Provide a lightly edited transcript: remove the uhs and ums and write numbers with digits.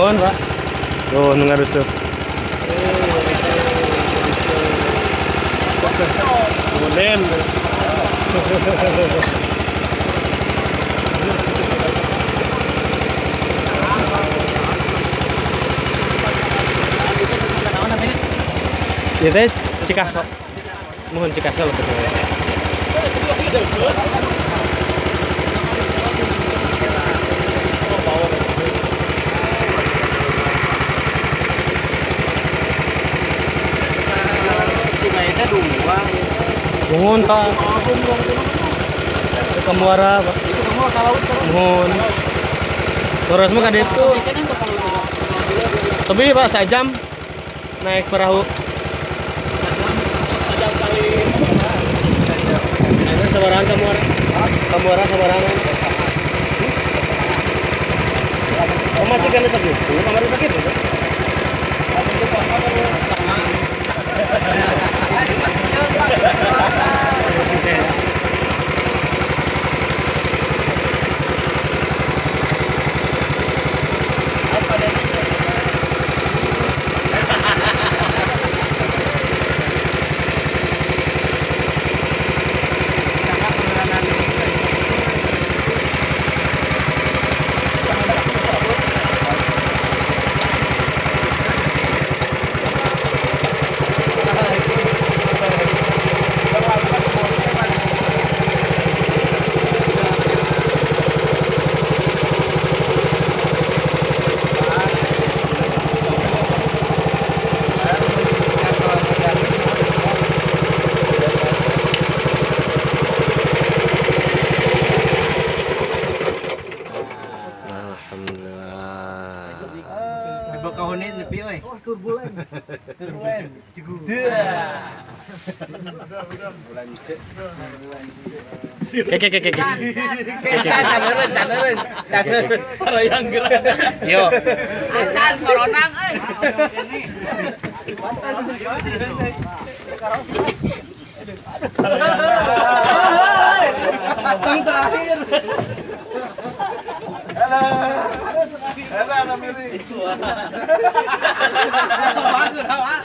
Nuhun, Pak. Tuh, nu ngarusup. Kemudian ya teh Cikaso. Mohon Cikaso lebih. Mohon Pak. Itu Kamuara Pak. Mohon. Terus mah kade itu. Tapi Pak sajam naik perahu. Ada sabaran Kamuara. Kamuara sabarangan. Oh masih kena sakit? Kemarin sakit ya? Bakaunin nepi euy. Oh, turbulen. Turbulen. Kek. Caneun. Yang gerak. Yo. Acan koronang euy. Tang terakhir. Halo. Halo, Miri. Bagus, Pak.